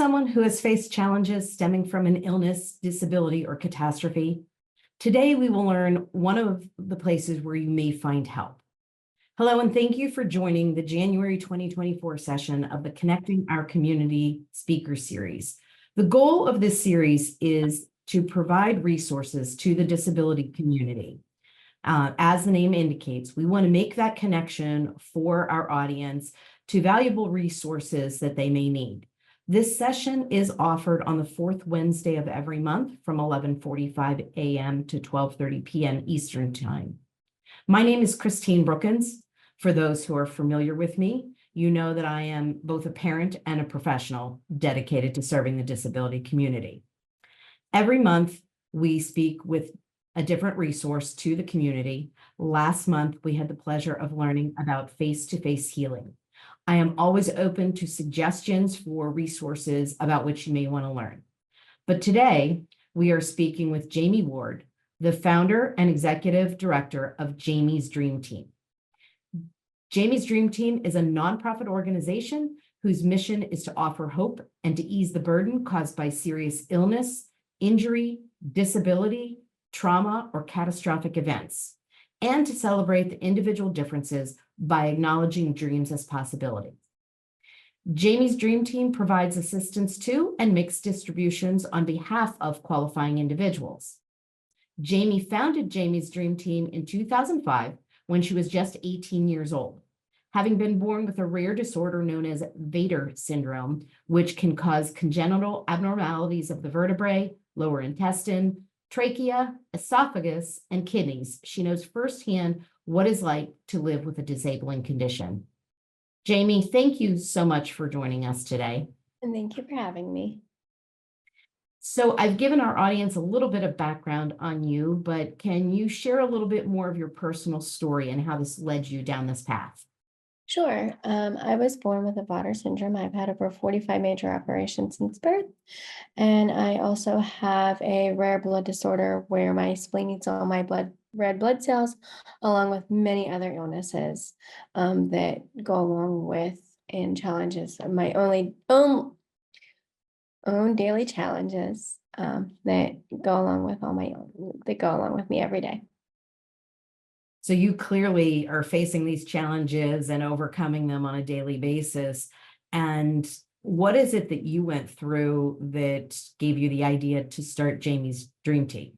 someone who has faced challenges stemming from an illness, disability, or catastrophe? Today, we will learn one of the places where you may find help. Hello, and thank you for joining the January 2024 session of the Connecting Our Community Speaker Series. The goal of this series is to provide resources to the disability community. As the name indicates, we want to make that connection for our audience to valuable resources that they may need. This session is offered on the fourth Wednesday of every month from 11:45 a.m. to 12:30 p.m. Eastern Time. My name is Christine Brookins. For those who are familiar with me, you know that I am both a parent and a professional dedicated to serving the disability community. Every month, we speak with a different resource to the community. Last month, we had the pleasure of learning about face-to-face healing. I am always open to suggestions for resources about which you may want to learn. But today, we are speaking with Jamie Ward, the founder and executive director of Jamie's Dream Team. Jamie's Dream Team is a nonprofit organization whose mission is to offer hope and to ease the burden caused by serious illness, injury, disability, trauma, or catastrophic events, and to celebrate the individual differences by acknowledging dreams as possibilities. Jamie's Dream Team provides assistance to and makes distributions on behalf of qualifying individuals. Jamie founded Jamie's Dream Team in 2005 when she was just 18 years old, having been born with a rare disorder known as Vater syndrome, which can cause congenital abnormalities of the vertebrae, lower intestine, trachea, esophagus, and kidneys. She knows firsthand what it's like to live with a disabling condition. Jamie, thank you so much for joining us today. And thank you for having me. So I've given our audience a little bit of background on you, but can you share a little bit more of your personal story and how this led you down this path? Sure. I was born with a Vater syndrome. I've had over 45 major operations since birth. And I also have a rare blood disorder where my spleen eats all my red blood cells, along with many other illnesses that go along with and challenges. My own daily challenges that go along with me every day. So you clearly are facing these challenges and overcoming them on a daily basis. And what is it that you went through that gave you the idea to start Jamie's Dream Team?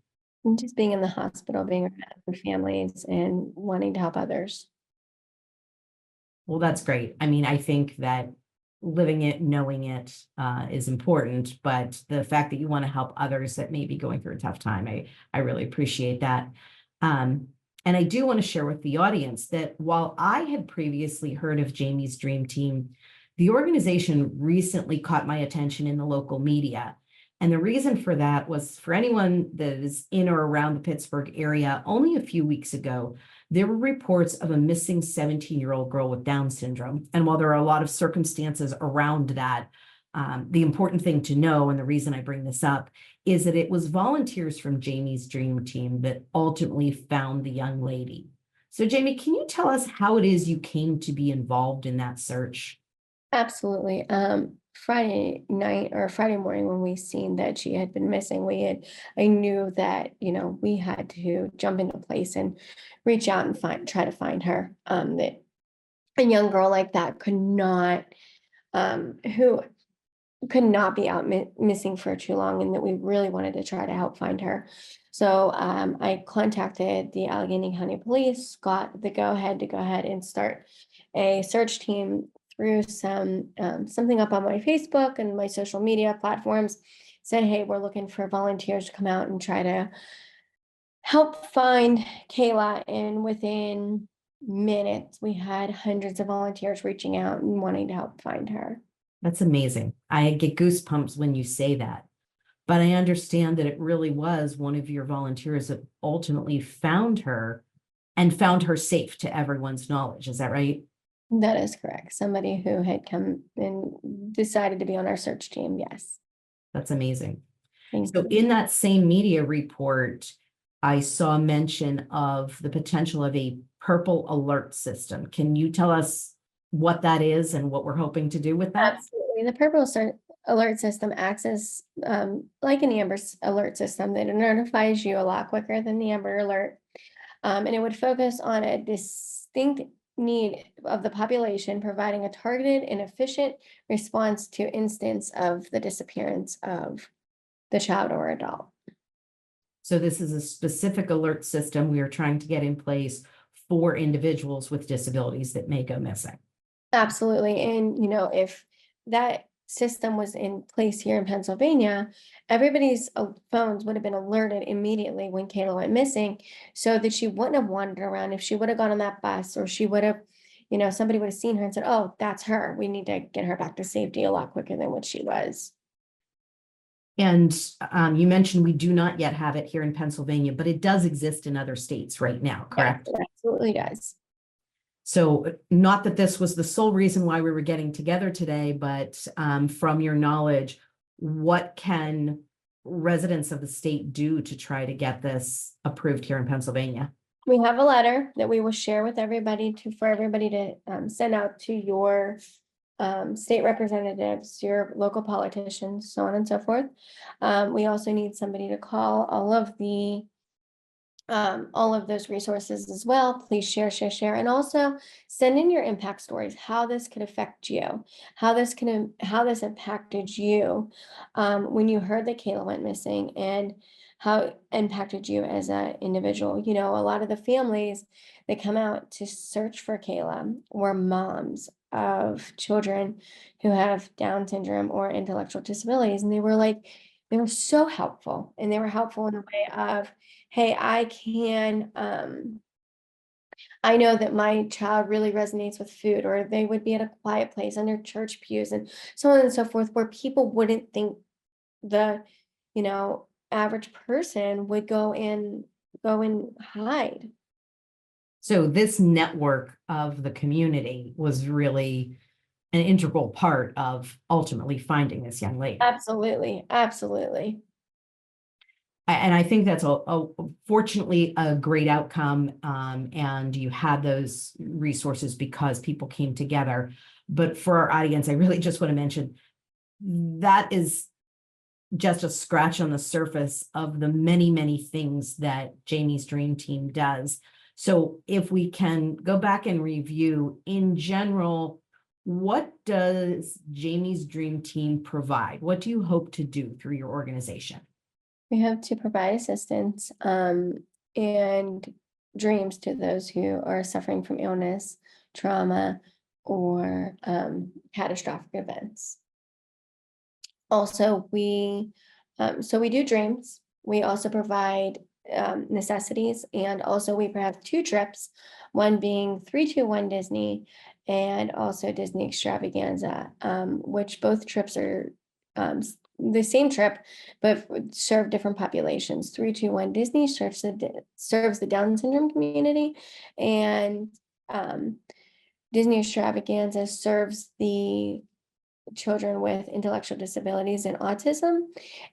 And just being in the hospital, being around families and wanting to help others. Well, that's great. I mean, I think that living it, knowing it is important, but the fact that you want to help others that may be going through a tough time, I really appreciate that. And I do want to share with the audience that while I had previously heard of Jamie's Dream Team, the organization recently caught my attention in the local media. And the reason for that was, for anyone that is in or around the Pittsburgh area, only a few weeks ago, there were reports of a missing 17-year-old girl with Down syndrome. And while there are a lot of circumstances around that, the important thing to know, and the reason I bring this up, is that it was volunteers from Jamie's Dream Team that ultimately found the young lady. So Jamie, can you tell us how it is you came to be involved in that search? Absolutely. Friday night or Friday morning when we seen that she had been missing, I knew that, we had to jump into place and reach out and try to find her. That a young girl like that who could not be out missing for too long, and that we really wanted to try to help find her. So I contacted the Allegheny County Police, got the go ahead and start a search team through something up on my Facebook and my social media platforms. Said, hey, we're looking for volunteers to come out and try to help find Kayla. And within minutes, we had hundreds of volunteers reaching out and wanting to help find her. That's amazing. I get goosebumps when you say that, but I understand that it really was one of your volunteers that ultimately found her and found her safe to everyone's knowledge. Is that right? That is correct. Somebody who had come and decided to be on our search team. Yes. That's amazing. Thank So you. in that same media report, I saw mention of the potential of a purple alert system. Can you tell us what that is and what we're hoping to do with that? Absolutely. The purple alert system acts as like an alert system that notifies you a lot quicker than the Amber Alert. And it would focus on a distinct need of the population, providing a targeted and efficient response to instance of the disappearance of the child or adult. So this is a specific alert system we are trying to get in place for individuals with disabilities that may go missing. Absolutely. And, if that system was in place here in Pennsylvania, everybody's phones would have been alerted immediately when Kayla went missing, so that she wouldn't have wandered around. If she would have gone on that bus, or she would have, somebody would have seen her and said, oh, that's her. We need to get her back to safety a lot quicker than what she was. And you mentioned we do not yet have it here in Pennsylvania, but it does exist in other states right now, correct? Yes, it absolutely does. So not that this was the sole reason why we were getting together today, but from your knowledge, what can residents of the state do to try to get this approved here in Pennsylvania? We have a letter that we will share with everybody for everybody to send out to your state representatives, your local politicians, so on and so forth. We also need somebody to call all of those resources as well. Please share, and also send in your impact stories, how this could affect you, how this impacted you when you heard that Kayla went missing, and how it impacted you as an individual. A lot of the families that come out to search for Kayla were moms of children who have Down syndrome or intellectual disabilities, and they were so helpful, and they were helpful in the way of, hey, I know that my child really resonates with food, or they would be at a quiet place under church pews and so on and so forth, where people wouldn't think the, average person would go and hide. So this network of the community was really an integral part of ultimately finding this young lady. Absolutely. Absolutely. And I think that's fortunately a great outcome. And you had those resources because people came together. But for our audience, I really just want to mention that is just a scratch on the surface of the many, many things that Jamie's Dream Team does. So if we can go back and review in general, what does Jamie's Dream Team provide? What do you hope to do through your organization? We hope to provide assistance and dreams to those who are suffering from illness, trauma, or catastrophic events. Also, we do dreams. We also provide necessities, and also we have 2 trips, one being 321 Disney, and also Disney Extravaganza, which both trips are the same trip, but serve different populations. 321 Disney serves the Down syndrome community, and Disney Extravaganza serves the children with intellectual disabilities and autism.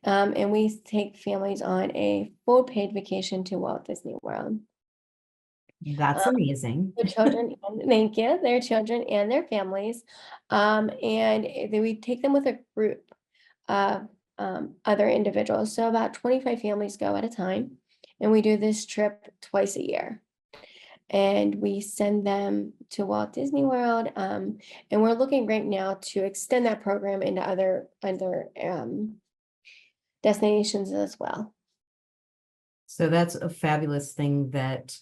And we take families on a full paid vacation to Walt Disney World. That's amazing. The children, thank you, their children and their families. And we take them with a group of other individuals. So about 25 families go at a time. And we do this trip twice a year. And we send them to Walt Disney World. And we're looking right now to extend that program into other destinations as well. So that's a fabulous thing that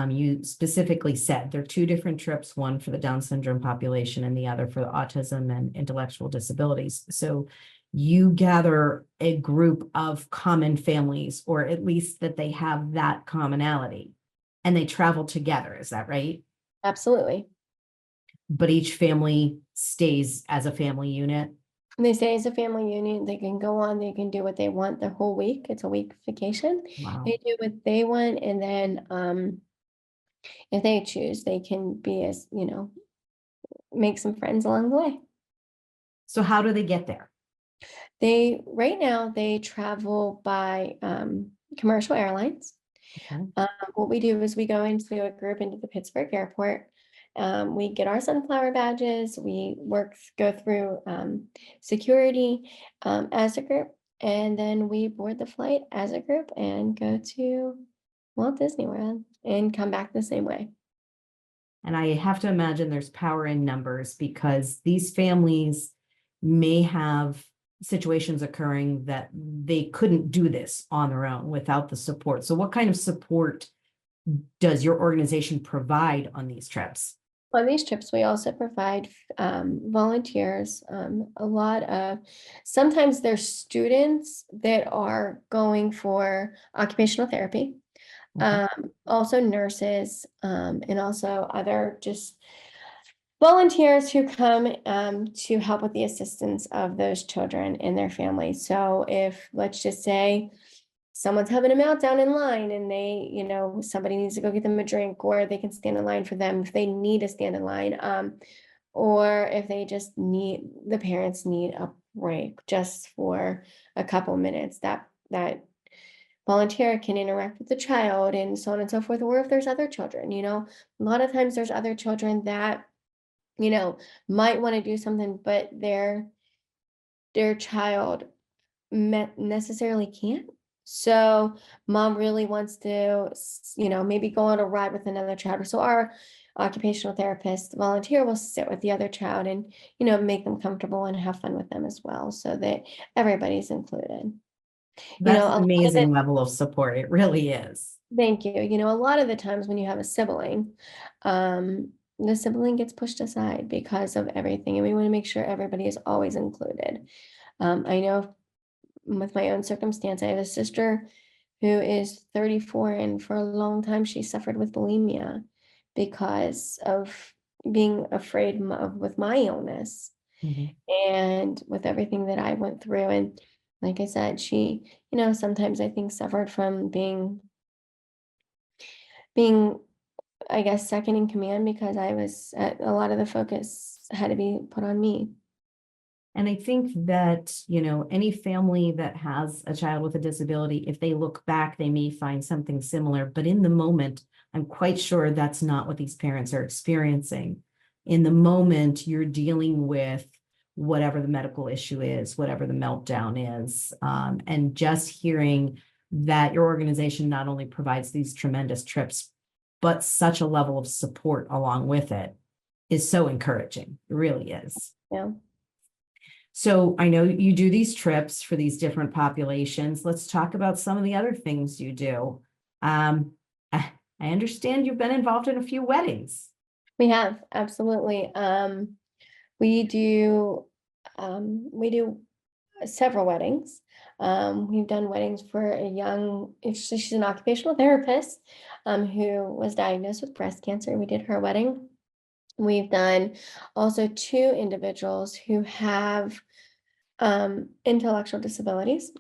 you specifically said. There are 2 different trips, one for the Down syndrome population and the other for the autism and intellectual disabilities. So you gather a group of common families, or at least that they have that commonality, and they travel together. Is that right? Absolutely. But each family stays as a family unit. They stay as a family unit. They can go on, they can do what they want the whole week. It's a week vacation. Wow. They do what they want, and then if they choose, they can be make some friends along the way. So how do they get there? Right now they travel by commercial airlines. Okay. What we do is we go into a group into the Pittsburgh airport, We get our sunflower badges, go through security as a group, and then we board the flight as a group and go to Walt Disney World and come back the same way. And I have to imagine there's power in numbers, because these families may have situations occurring that they couldn't do this on their own without the support. So what kind of support does your organization provide on these trips? On these trips, we also provide volunteers. Sometimes there's students that are going for occupational therapy, Okay. also nurses, and also other just volunteers who come to help with the assistance of those children and their families. So if, let's just say, someone's having a meltdown in line and somebody needs to go get them a drink, or they can stand in line for them if they need to stand in line, or if the parents need a break just for a couple minutes, that volunteer can interact with the child and so on and so forth. Or if there's other children, a lot of times there's other children that might want to do something, but their child necessarily can't. So mom really wants to, maybe go on a ride with another child. So our occupational therapist volunteer will sit with the other child and, make them comfortable and have fun with them as well, so that everybody's included. That's A an lot of amazing level of support. It really is. Thank you. A lot of the times when you have a sibling, the sibling gets pushed aside because of everything, and we want to make sure everybody is always included. I know with my own circumstance, I have a sister who is 34, and for a long time she suffered with bulimia because of being afraid with my illness Mhm. and with everything that I went through. And like I said, she, sometimes I think suffered from being, I guess, second in command, because a lot of the focus had to be put on me. And I think that, any family that has a child with a disability, if they look back, they may find something similar. But in the moment, I'm quite sure that's not what these parents are experiencing. In the moment, you're dealing with whatever the medical issue is, whatever the meltdown is. And just hearing that your organization not only provides these tremendous trips, but such a level of support along with it is so encouraging. It really is. Yeah. So I know you do these trips for these different populations. Let's talk about some of the other things you do. I understand you've been involved in a few weddings. We have, absolutely. We do we do several weddings. We've done weddings for she's an occupational therapist who was diagnosed with breast cancer. We did her wedding. We've done also two individuals who have intellectual disabilities.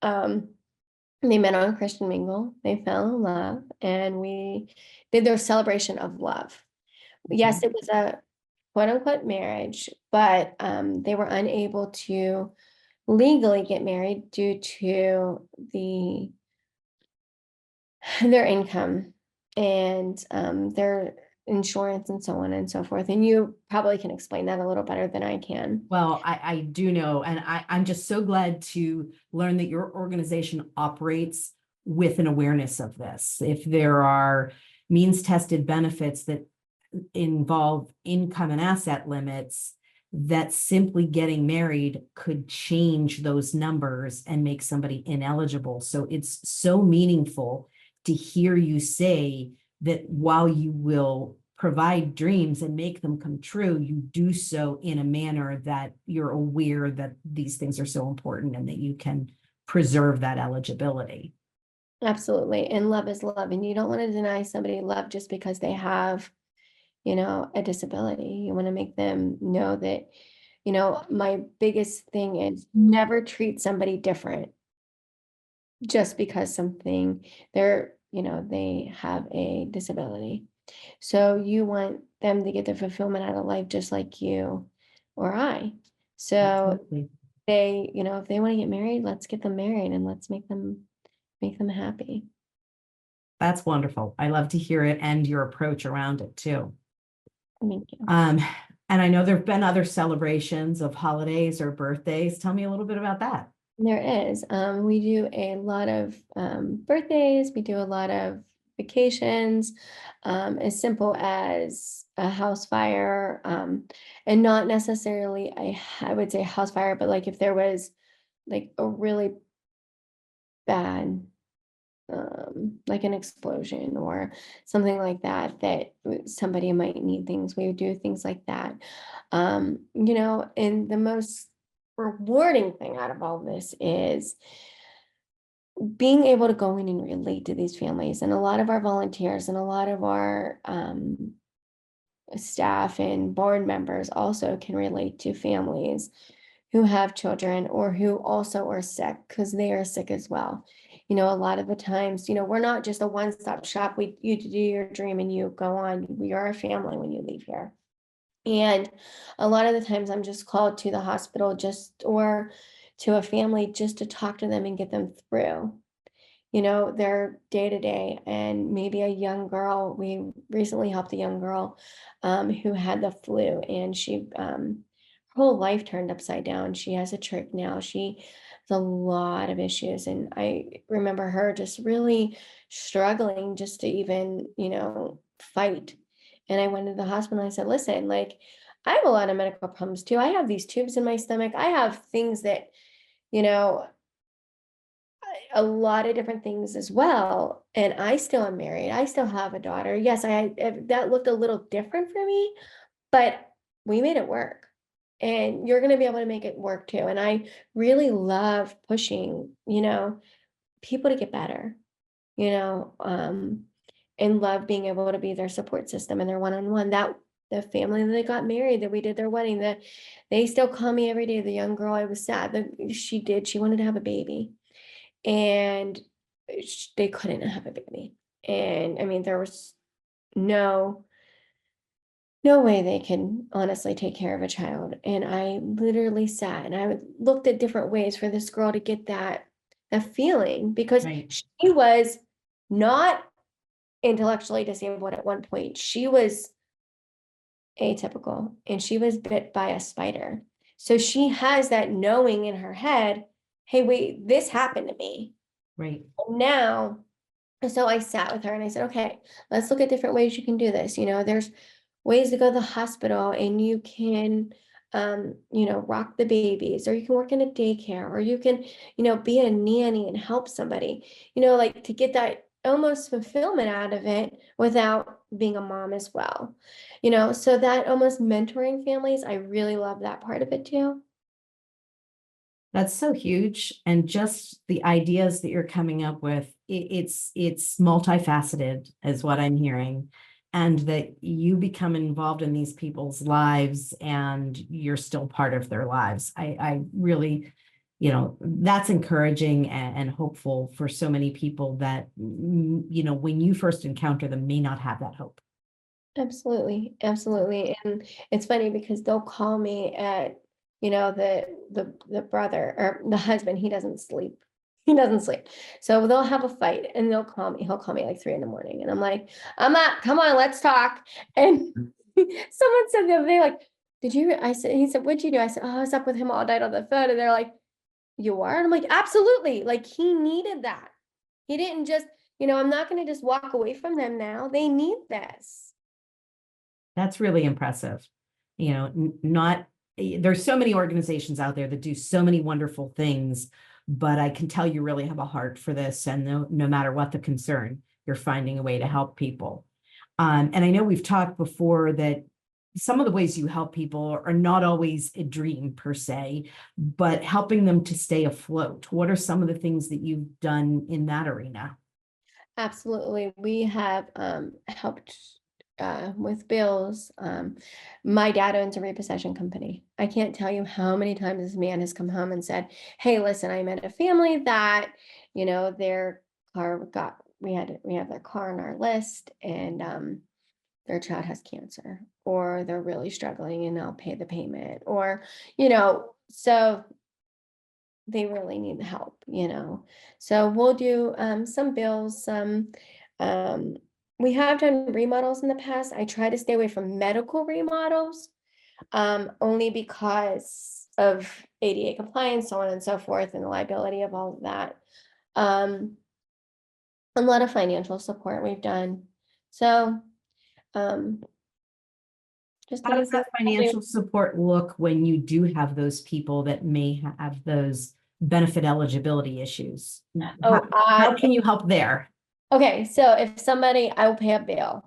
Um, they met on Christian Mingle. They fell in love, and we did their celebration of love. Yes, it was a quote unquote marriage, but they were unable to legally get married due to their income and their insurance and so on and so forth. And you probably can explain that a little better than I can. Well, I do know, and I'm just so glad to learn that your organization operates with an awareness of this. If there are means tested benefits that involve income and asset limits, that simply getting married could change those numbers and make somebody ineligible. So it's so meaningful to hear you say that while you will provide dreams and make them come true, you do so in a manner that you're aware that these things are so important and that you can preserve that eligibility. Absolutely. And love is love. And you don't want to deny somebody love just because they have, a disability. You want to make them know that, my biggest thing is never treat somebody different just because they have a disability. So you want them to get the fulfillment out of life just like you or I. So Absolutely. if they want to get married, let's get them married and let's make them happy. That's wonderful. I love to hear it and your approach around it too. Thank you. And I know there've been other celebrations of holidays or birthdays. Tell me a little bit about that. There is. We do a lot of birthdays. We do a lot of vacations, as simple as a house fire, and not necessarily I would say house fire, but like if there was like a really bad, like an explosion or something like that, that somebody might need things, we would do things like that. And the most rewarding thing out of all this is being able to go in and relate to these families. And a lot of our volunteers and a lot of our staff and board members also can relate to families who have children or who also are sick because they are sick as well. A lot of the times, we're not just a one-stop shop. You do your dream and you go on. We are a family when you leave here. And a lot of the times I'm just called to the hospital or to a family just to talk to them and get them through their day to day. And maybe a young girl, we recently helped a young girl who had the flu, and her whole life turned upside down. She has a trach now. She has a lot of issues. And I remember her just really struggling just to even, fight. And I went to the hospital and I said, listen, like, I have a lot of medical problems too. I have these tubes in my stomach. I have things that, you know, a lot of different things as well. And I still am married. I still have a daughter. Yes, that looked a little different for me, but we made it work. And you're going to be able to make it work too. And I really love pushing, people to get better, you know, um, and love being able to be their support system and their one-on-one. That the family that got married, that we did their wedding, that they still call me every day. The young girl, I was sad that she wanted to have a baby, and they couldn't have a baby. And I mean, there was no way they can honestly take care of a child. And I literally sat and looked at different ways for this girl to get that feeling, because Right. she was not intellectually disabled at one point. She was atypical and she was bit by a spider. So she has that knowing in her head, hey, wait, this happened to me. Right. Now, so I sat with her and I said, okay, let's look at different ways you can do this. There's ways to go to the hospital and you can, rock the babies, or you can work in a daycare, or you can, be a nanny and help somebody, like to get that almost fulfillment out of it without being a mom as well. So that almost mentoring families, I really love that part of it too. That's so huge. And just the ideas that you're coming up with, it's multifaceted, is what I'm hearing. And that you become involved in these people's lives and you're still part of their lives. I really, that's encouraging and hopeful for so many people that, when you first encounter them, may not have that hope. Absolutely, absolutely. And it's funny because they'll call me at, the brother or the husband, he doesn't sleep. He doesn't sleep. So they'll have a fight and they'll call me. He'll call me like 3 in the morning. And I'm like, I'm up, come on, let's talk. And someone said the other day, like, he said, what'd you do? I said, oh, I was up with him all night on the phone. And they're like, you are? And I'm like, absolutely. Like, he needed that. He didn't just, I'm not going to just walk away from them now. They need this. That's really impressive. Not there's so many organizations out there that do so many wonderful things, but I can tell you really have a heart for this, and no matter what the concern, you're finding a way to help people. And I know we've talked before that some of the ways you help people are not always a dream per se, but helping them to stay afloat. What are some of the things that you've done in that arena? Absolutely. We have helped with bills. My dad owns a repossession company. I can't tell you how many times this man has come home and said, hey, listen, I met a family that, their car we have their car on our list, and their child has cancer, or they're really struggling and I'll pay the payment, or, so they really need the help. So we'll do some bills, some we have done remodels in the past. I try to stay away from medical remodels, only because of ADA compliance, so on and so forth, and the liability of all of that. Um, a lot of financial support we've done. So, um, just How does anything. that financial support look when you do have those people that may have those benefit eligibility issues? Oh, How can you help there? okay, so if somebody, I will pay a bill,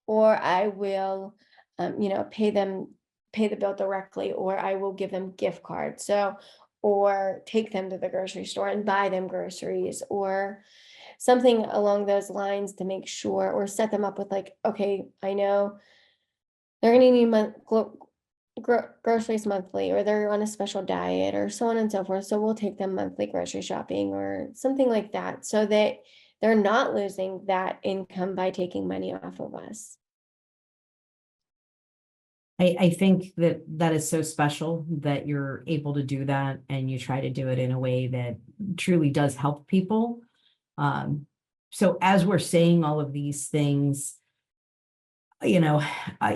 or I will, pay the bill directly, or I will give them gift cards. So, or take them to the grocery store and buy them groceries, or something along those lines to make sure, or set them up with like, okay, I know they're gonna need groceries monthly, or they're on a special diet, or so on and so forth. So we'll take them monthly grocery shopping or something like that, so that they're not losing that income by taking money off of us. I think that that is so special that you're able to do that and you try to do it in a way that truly does help people. So as we're saying all of these things, you know,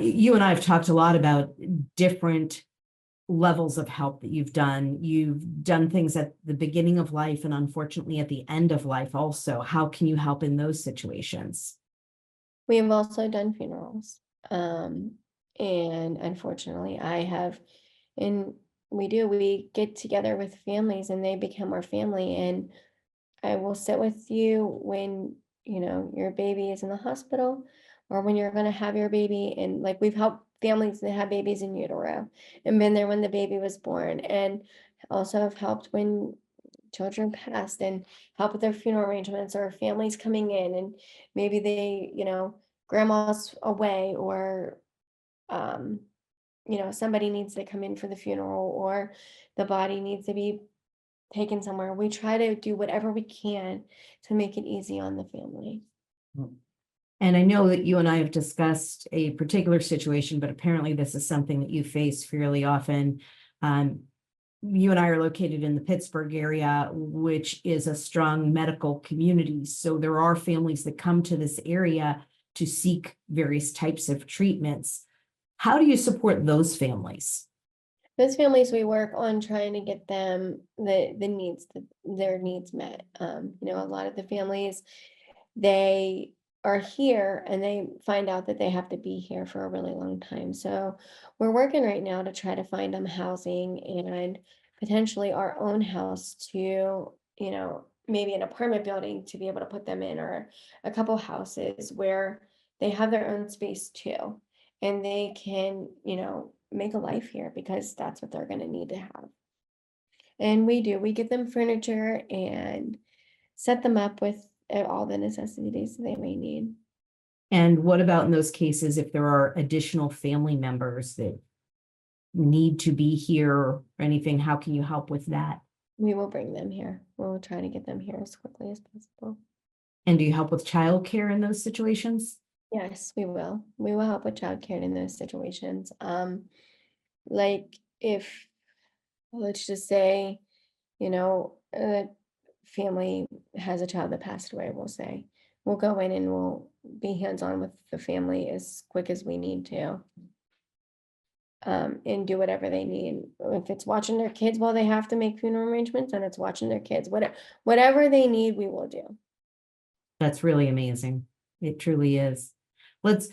you and I have talked a lot about different levels of help that you've done. You've done things at the beginning of life and unfortunately at the end of life also. How can you help in those situations? We have also done funerals. And unfortunately, and we get together with families and they become our family. And I will sit with you when, your baby is in the hospital, or when you're going to have your baby. And like, we've helped families that have babies in utero and been there when the baby was born. And also have helped when children passed, and help with their funeral arrangements, or families coming in and maybe they, grandma's away, or, um, somebody needs to come in for the funeral, or the body needs to be taken somewhere. We try to do whatever we can to make it easy on the family. And I know that you and I have discussed a particular situation, but apparently this is something that you face fairly often. Um, you and I are located in the Pittsburgh area, which is a strong medical community. So there are families that come to this area to seek various types of treatments. How do you support those families? Those families, we work on trying to get them their needs met. A lot of the families, they are here and they find out that they have to be here for a really long time. So we're working right now to try to find them housing, and potentially our own house to, maybe an apartment building to be able to put them in, or a couple houses where they have their own space too. And they can, make a life here, because that's what they're going to need to have. And we give them furniture and set them up with all the necessities they may need. And what about in those cases if there are additional family members that need to be here or anything? How can you help with that? We will bring them here. We'll try to get them here as quickly as possible. And do you help with childcare in those situations? Yes, we will. We will help with childcare in those situations. Like, if, let's just say, a family has a child that passed away, we'll say, we'll go in and we'll be hands-on with the family as quick as we need to. And do whatever they need. If it's watching their kids while they have to make funeral arrangements, and it's watching their kids, whatever they need, we will do. That's really amazing. It truly is. Let's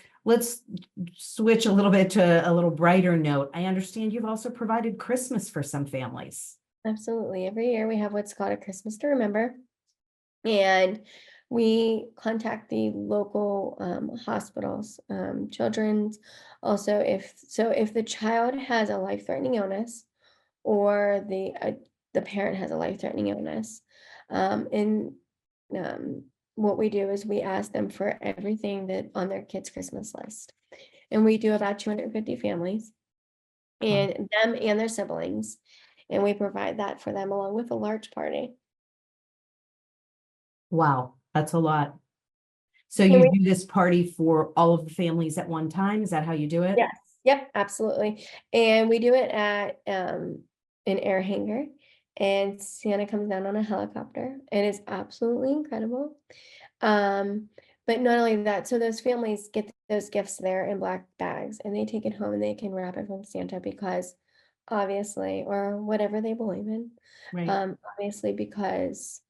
switch a little bit to a little brighter note. I understand you've also provided Christmas for some families. Absolutely. Every year we have what's called a Christmas to Remember. And we contact the local hospitals, children's. Also, if the child has a life-threatening illness, or the parent has a life-threatening illness, and what we do is we ask them for everything that on their kids' Christmas list, and we do about 250 families, and them and their siblings, and we provide that for them along with a large party. Wow, that's a lot. So And you we do this party for all of the families at one time? Is that how you do it? Yes, yep, absolutely. And we do it at an air hangar, and Santa comes down on a helicopter. It is absolutely incredible. Um, But not only that, so those families get those gifts there in black bags and they take it home and they can wrap it from Santa because obviously, or whatever they believe in, Right. obviously because,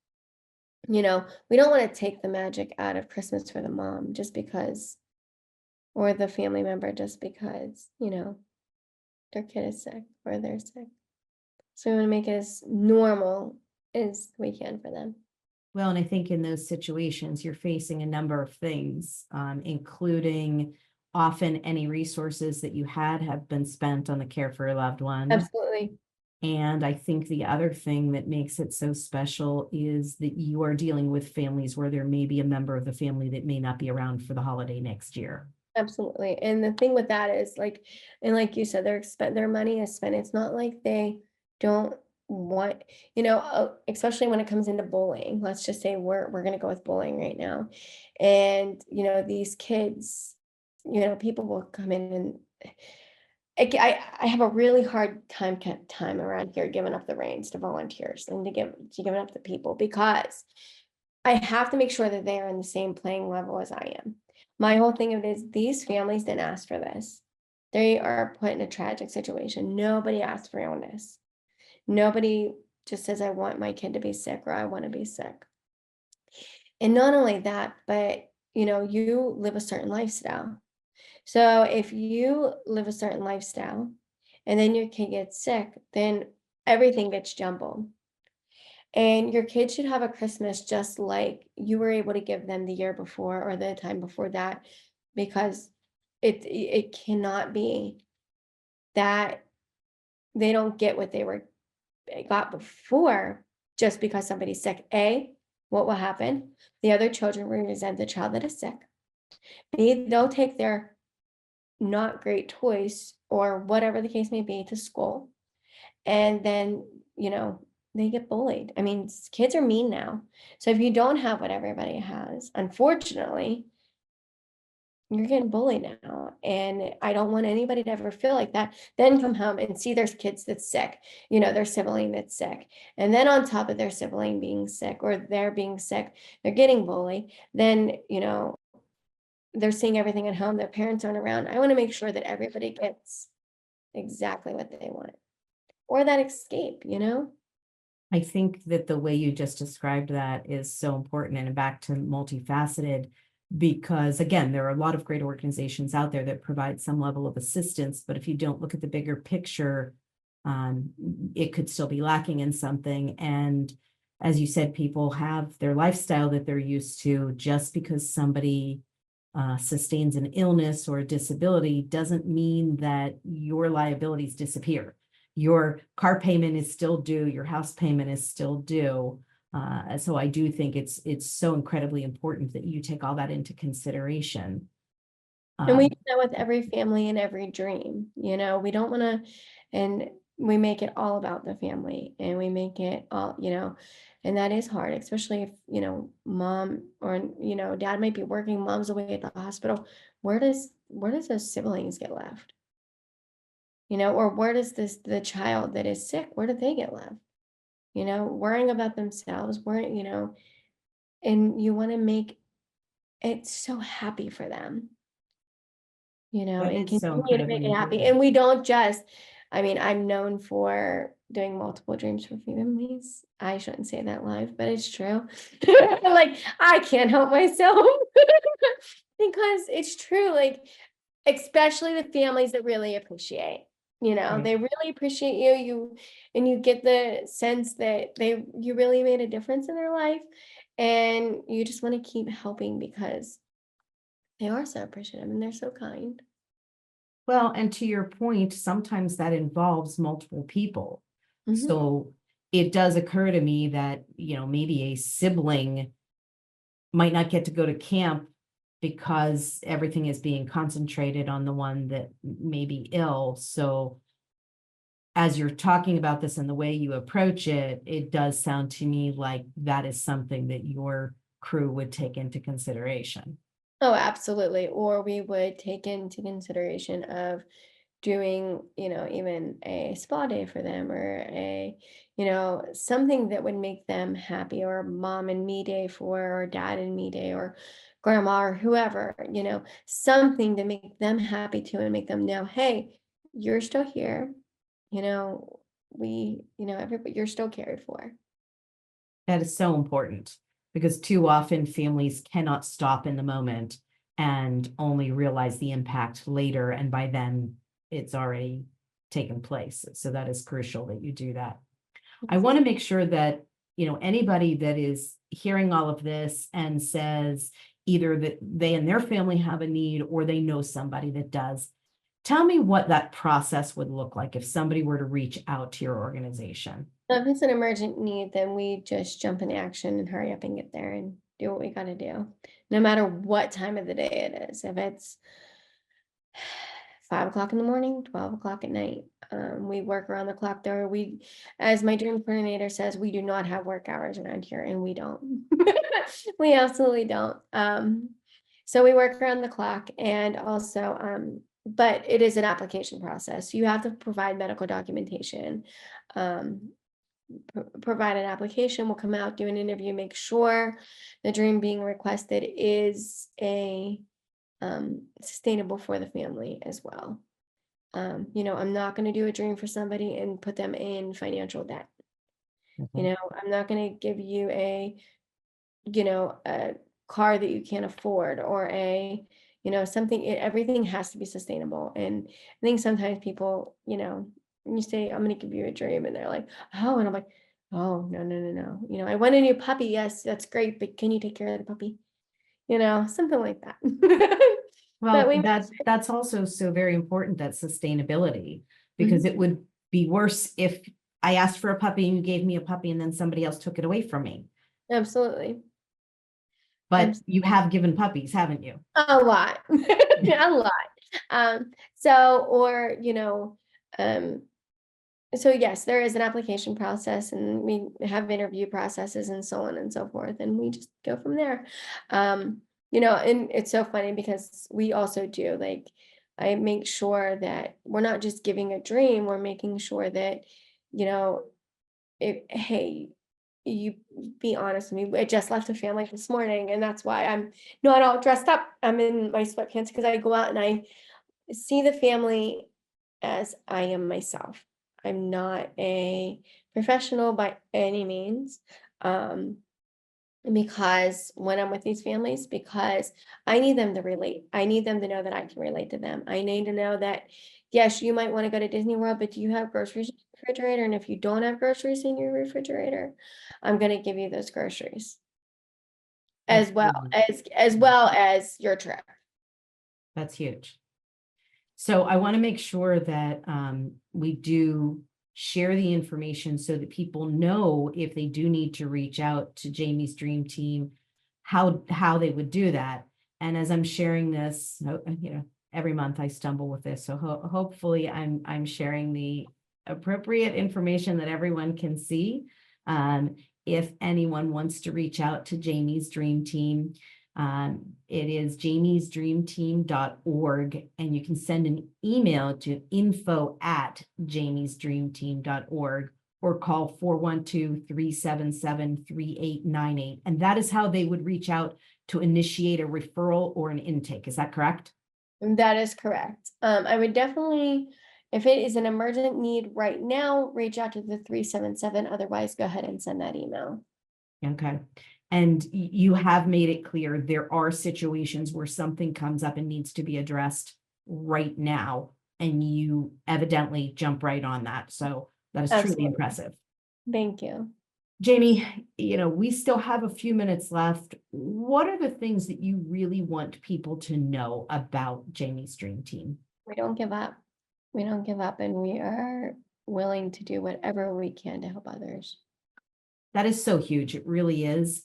we don't want to take the magic out of Christmas for the mom just because, or the family member just because, their kid is sick or they're sick. So we want to make it as normal as we can for them. Well, and I think in those situations, you're facing a number of things, including often any resources that you had have been spent on the care for a loved one. Absolutely. And I think the other thing that makes it so special is that you are dealing with families where there may be a member of the family that may not be around for the holiday next year. Absolutely. And the thing with that is like, and like you said, their money is spent. It's not like they don't want, especially when it comes into bullying. Let's just say we're gonna go with bullying right now. And these kids, people will come in and I have a really hard time around here giving up the reins to volunteers and to giving up the people because I have to make sure that they are in the same playing level as I am. My whole thing of it is these families didn't ask for this. They are put in a tragic situation. Nobody asked for illness. Nobody just says, I want my kid to be sick or I want to be sick. And not only that, but you live a certain lifestyle. So if you live a certain lifestyle and then your kid gets sick, then everything gets jumbled. And your kid should have a Christmas just like you were able to give them the year before or the time before that, because it cannot be that they don't get what got before just because somebody's sick. A, what will happen? The other children will resent the child that is sick. B, they'll take their not great toys or whatever the case may be to school. And then, they get bullied. I mean, kids are mean now. So if you don't have what everybody has, unfortunately, you're getting bullied now. And I don't want anybody to ever feel like that. Then come home and see their kids that's sick, their sibling that's sick. And then on top of their sibling being sick or they're being sick, they're getting bullied. Then, they're seeing everything at home. Their parents aren't around. I want to make sure that everybody gets exactly what they want or that escape. I think that the way you just described that is so important and back to multifaceted because again, there are a lot of great organizations out there that provide some level of assistance, but if you don't look at the bigger picture, it could still be lacking in something. And as you said, people have their lifestyle that they're used to. Just because somebody sustains an illness or a disability doesn't mean that your liabilities disappear. Your car payment is still due, your house payment is still due. So I do think it's so incredibly important that you take all that into consideration. And we do that with every family and every dream. We don't want to, and we make it all about the family and we make it all, and that is hard, especially if, mom or, dad might be working, mom's away at the hospital. Where does those siblings get left? Or where does the child that is sick, where do they get left? Worrying about themselves, and you want to make it so happy for them, That and is so continue to make incredibly it happy. important. And we don't just, I mean, I'm known for doing multiple dreams for families. I shouldn't say that live, but it's true. Like, I can't help myself because it's true. Like, especially the families that really appreciate, Right. they really appreciate and you get the sense that you really made a difference in their life and you just want to keep helping because they are so appreciative and they're so kind. Well, and to your point, sometimes that involves multiple people. Hmm. So it does occur to me that, maybe a sibling might not get to go to camp because everything is being concentrated on the one that may be ill. So as you're talking about this and the way you approach it, it does sound to me like that is something that your crew would take into consideration. Oh, absolutely. Or we would take into consideration of doing, even a spa day for them or something that would make them happy or mom and me day or dad and me day or grandma or whoever, something to make them happy too and make them know, hey, you're still here. Everybody, you're still cared for. That is so important because too often families cannot stop in the moment and only realize the impact later. And by then it's already taken place. So that is crucial that you do that. I want to make sure that, anybody that is hearing all of this and says either that they and their family have a need or they know somebody that does, tell me what that process would look like if somebody were to reach out to your organization. So if it's an emergent need, then we just jump in action and hurry up and get there and do what we got to do, no matter what time of the day it is. If it's 5 o'clock in the morning, 12 o'clock at night, we work around the clock there. As my dream coordinator says, we do not have work hours around here, and we don't. We absolutely don't. So we work around the clock, and also, but it is an application process. You have to provide medical documentation. Provide an application, we'll come out, do an interview, make sure the dream being requested is sustainable for the family as well. I'm not going to do a dream for somebody and put them in financial debt. I'm not going to give you a car that you can't afford, or something. Everything has to be sustainable. And I think sometimes people, you say, I'm going to give you a dream, and they're like, oh, and I'm like, oh, no. I want a new puppy. Yes, that's great, but can you take care of the puppy? Something like that. Well, that's also so very important, that sustainability, because it would be worse if I asked for a puppy and you gave me a puppy and then somebody else took it away from me. Absolutely. But you have given puppies, haven't you? A lot. A lot. So yes, there is an application process, and we have interview processes and so on and so forth, and we just go from there. And it's so funny because we also do, I make sure that we're not just giving a dream, we're making sure that, hey, you be honest with me. I just left a family this morning, and that's why I'm not all dressed up. I'm in my sweatpants because I go out and I see the family as I am myself. I'm not a professional by any means. Because when I'm with these families, because I need them to relate. I need them to know that I can relate to them. I need to know that, yes, you might want to go to Disney World, but do you have groceries in your refrigerator? And if you don't have groceries in your refrigerator, I'm going to give you those groceries as well as your trip. That's huge. So I want to make sure that we do share the information so that people know if they do need to reach out to Jamie's Dream Team, how they would do that. And as I'm sharing this, every month I stumble with this. So hopefully I'm sharing the appropriate information that everyone can see. If anyone wants to reach out to Jamie's Dream Team, it is jamiesdreamteam.org, and you can send an email to info@jamiesdreamteam.org or call 412-377-3898. And that is how they would reach out to initiate a referral or an intake. Is that correct? That is correct. I would definitely, if it is an emergent need right now, reach out to the 377. Otherwise, go ahead and send that email. Okay. And you have made it clear there are situations where something comes up and needs to be addressed right now, and you evidently jump right on that. So that is truly impressive. Thank you. Jamie, we still have a few minutes left. What are the things that you really want people to know about Jamie's Dream Team? We don't give up. We don't give up, and we are willing to do whatever we can to help others. That is so huge. It really is.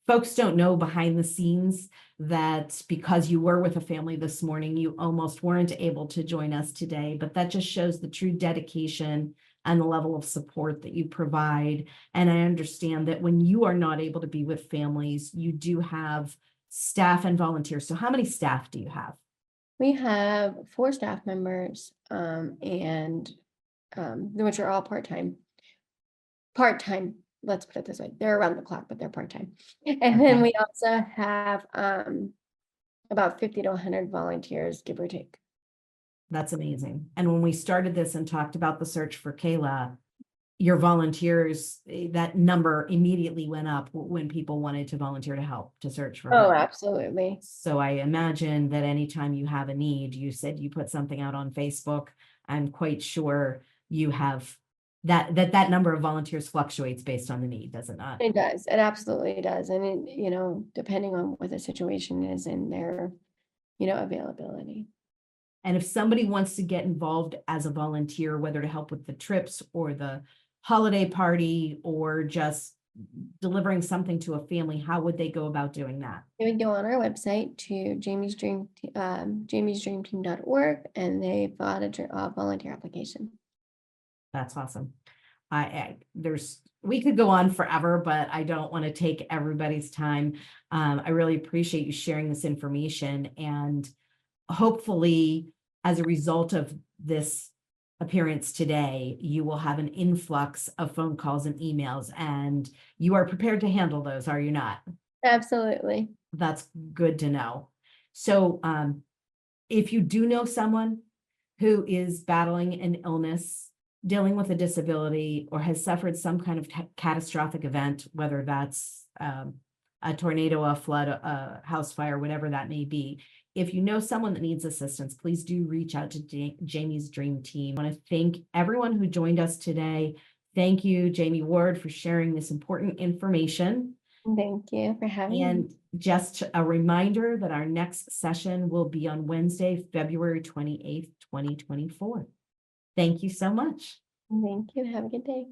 Folks don't know behind the scenes that because you were with a family this morning, you almost weren't able to join us today, but that just shows the true dedication and the level of support that you provide. And I understand that when you are not able to be with families, you do have staff and volunteers. So how many staff do you have? We have 4 staff members, and which are all part-time. let's put it this way, they're around the clock, but they're part-time. And then Okay. we also have about 50 to 100 volunteers, give or take. That's amazing. And when we started this and talked about the search for Kayla, your volunteers, that number immediately went up when people wanted to volunteer to help to search for Oh, her. absolutely. So I imagine that anytime you have a need, you said you put something out on Facebook. I'm quite sure you have that number of volunteers fluctuates based on the need, does it not? It does. It absolutely does. And it, depending on what the situation is and their, availability. And if somebody wants to get involved as a volunteer, whether to help with the trips or the holiday party or just delivering something to a family, how would they go about doing that? They would go on our website to jamiesdreamteam.org, and they fill out a volunteer application. That's awesome. We could go on forever, but I don't want to take everybody's time. I really appreciate you sharing this information, and hopefully, as a result of this appearance today, you will have an influx of phone calls and emails, and you are prepared to handle those, are you not? Absolutely. That's good to know. So, if you do know someone who is battling an illness, dealing with a disability, or has suffered some kind of catastrophic event, whether that's a tornado, a flood, a house fire, whatever that may be. If you know someone that needs assistance, please do reach out to Jamie's Dream Team. I want to thank everyone who joined us today. Thank you, Jamie Ward, for sharing this important information. Thank you for having me. And just a reminder that our next session will be on Wednesday, February 28th, 2024. Thank you so much. Thank you. Have a good day.